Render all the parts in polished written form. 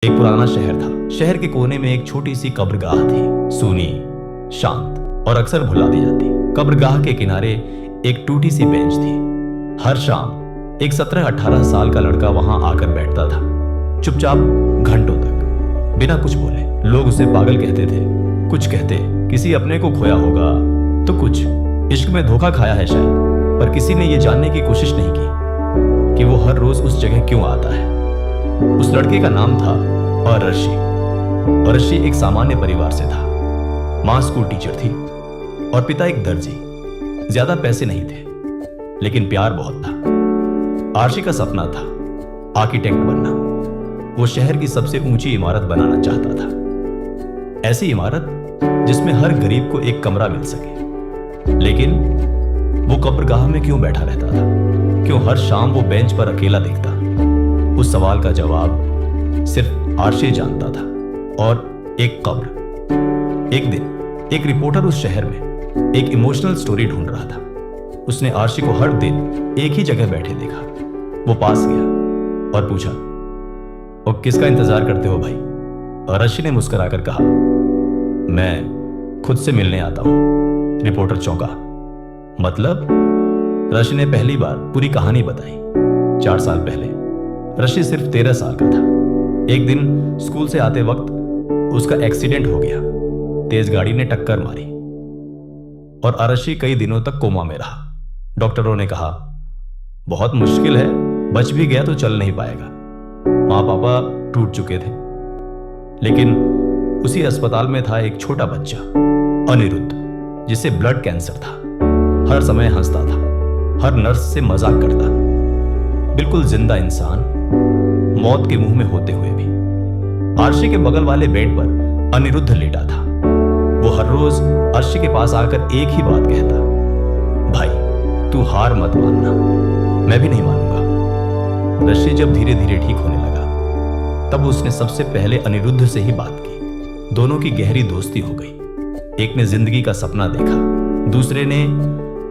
एक पुराना शहर था। शहर के कोने में एक छोटी सी कब्रगाह थी, सूनी, शांत और अक्सर भुला दी जाती। कब्रगाह के किनारे एक टूटी सी बेंच थी। हर शाम एक 17-18 साल का लड़का वहां आकर बैठता था, चुपचाप घंटों तक, बिना कुछ बोले। लोग उसे पागल कहते थे, कुछ कहते किसी अपने को खोया होगा, तो कुछ इश्क में धोखा खाया है शायद। पर किसी ने यह जानने की कोशिश नहीं की कि वो हर रोज उस जगह क्यों आता है। उस लड़के का नाम था अरशी। अरशी एक सामान्य परिवार से था। मां स्कूल टीचर थी और पिता एक दर्जी। ज्यादा पैसे नहीं थे, लेकिन प्यार बहुत था। आरशी का सपना था आर्किटेक्ट बनना। वो शहर की सबसे ऊंची इमारत बनाना चाहता था, ऐसी इमारत जिसमें हर गरीब को एक कमरा मिल सके। लेकिन वो कब्रगाह में क्यों बैठा रहता था? क्यों हर शाम वो बेंच पर अकेला दिखता? उस सवाल का जवाब सिर्फ आरशी जानता था। और एक कब्र। एक दिन एक रिपोर्टर उस शहर में एक इमोशनल स्टोरी ढूंढ रहा था। उसने आरशी को हर दिन एक ही जगह बैठे देखा। वो पास गया और पूछा, और किसका इंतजार करते हो भाई? आरशी ने मुस्कुराकर कहा, मैं खुद से मिलने आता हूं। रिपोर्टर चौंका। मतलब? आरशी ने पहली बार पूरी कहानी बताई। 4 साल पहले रशी सिर्फ 13 साल का था। एक दिन स्कूल से आते वक्त उसका एक्सीडेंट हो गया। तेज गाड़ी ने टक्कर मारी और अरशी कई दिनों तक कोमा में रहा। डॉक्टरों ने कहा, बहुत मुश्किल है, बच भी गया तो चल नहीं पाएगा। माँ पापा टूट चुके थे। लेकिन उसी अस्पताल में था एक छोटा बच्चा, अनिरुद्ध, जिसे ब्लड कैंसर था। हर समय हंसता था, हर नर्स से मजाक करता, बिल्कुल जिंदा इंसान, मौत के मुंह में होते हुए भी। आरशी के बगल वाले बेड पर अनिरुद्ध लेटा था। वो हर रोज आरशी के पास आकर एक ही बात कहता, भाई तू हार मत मानना, मैं भी नहीं मानूंगा। रशी जब धीरे धीरे ठीक होने लगा, तब उसने सबसे पहले अनिरुद्ध से ही बात की। दोनों की गहरी दोस्ती हो गई। एक ने जिंदगी का सपना देखा, दूसरे ने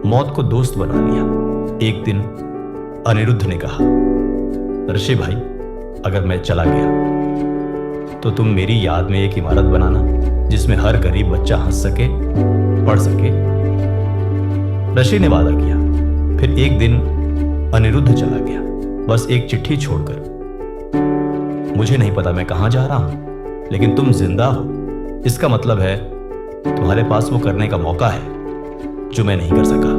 मौत को दोस्त बना लिया। एक दिन अनिरुद्ध ने कहा, ऋषि भाई, अगर मैं चला गया तो तुम मेरी याद में एक इमारत बनाना जिसमें हर गरीब बच्चा हंस सके, पढ़ सके। ऋषि ने वादा किया। फिर एक दिन अनिरुद्ध चला गया, बस एक चिट्ठी छोड़कर। मुझे नहीं पता मैं कहां जा रहा हूं, लेकिन तुम जिंदा हो, इसका मतलब है तुम्हारे पास वो करने का मौका है जो मैं नहीं कर सका।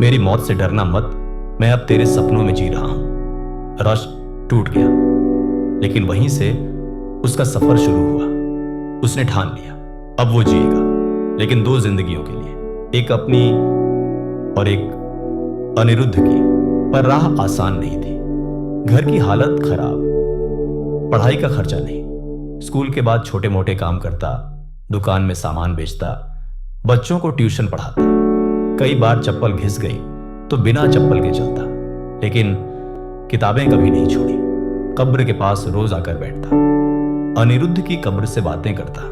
मेरी मौत से डरना मत, मैं अब तेरे सपनों में जी रहा हूं। रश टूट गया, लेकिन वहीं से उसका सफर शुरू हुआ। उसने ठान लिया, अब वो जिएगा, लेकिन 2 जिंदगियों के लिए, एक अपनी और एक अनिरुद्ध की। पर राह आसान नहीं थी। घर की हालत खराब, पढ़ाई का खर्चा नहीं। स्कूल के बाद छोटे मोटे काम करता, दुकान में सामान बेचता, बच्चों को ट्यूशन पढ़ाता। कई बार चप्पल घिस गई तो बिना चप्पल के चलता, लेकिन किताबें कभी नहीं छोड़ी। कब्र के पास रोज आकर बैठता, अनिरुद्ध की कब्र से बातें करता।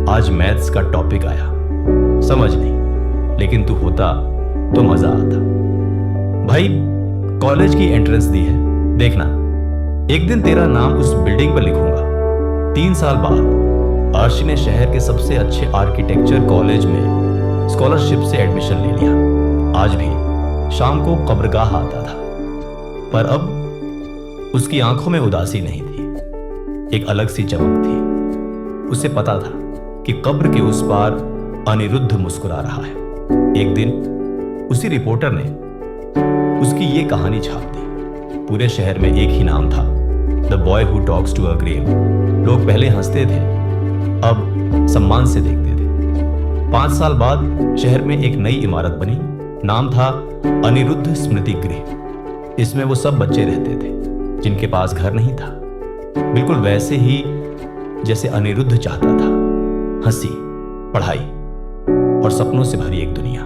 आज मैथ्स का टॉपिक आया, समझ नहीं, लेकिन तू होता तो मजा आता। भाई कॉलेज की एंट्रेंस दी है, देखना एक दिन तेरा नाम उस बिल्डिंग पर लिखूंगा। 3 साल बाद आरशी ने शहर के सबसे अच्छे आर्किटेक्चर कॉलेज में स्कॉलरशिप से एडमिशन ले लिया। आज भी शाम को कब्रगाह आता था, पर अब उसकी आंखों में उदासी नहीं थी, एक अलग सी चमक थी। उसे पता था कि कब्र के उस पार अनिरुद्ध मुस्कुरा रहा है। एक दिन उसी रिपोर्टर ने उसकी ये कहानी छाप दी। पूरे शहर में एक ही नाम था, the boy who talks to a grave. लोग पहले हंसते थे, अब सम्मान से देखते थे। 5 साल बाद शहर में एक नई इमारत बनी, नाम था अनिरुद्ध स्मृति गृह। इसमें वो सब बच्चे रहते थे जिनके पास घर नहीं था, बिल्कुल वैसे ही जैसे अनिरुद्ध चाहता था। हंसी, पढ़ाई और सपनों से भरी एक दुनिया।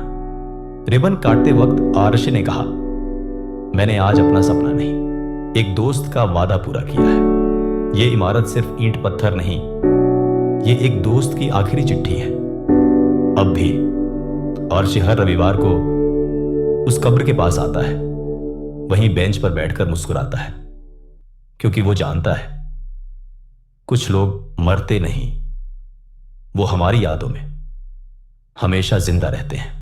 रिबन काटते वक्त आरशी ने कहा, मैंने आज अपना सपना नहीं, एक दोस्त का वादा पूरा किया है। ये इमारत सिर्फ ईंट पत्थर नहीं, ये एक दोस्त की आखिरी चिट्ठी है। अब भी आरशी हर रविवार को उस कब्र के पास आता है, वहीं बेंच पर बैठकर मुस्कुराता है, क्योंकि वो जानता है कुछ लोग मरते नहीं, वो हमारी यादों में हमेशा जिंदा रहते हैं।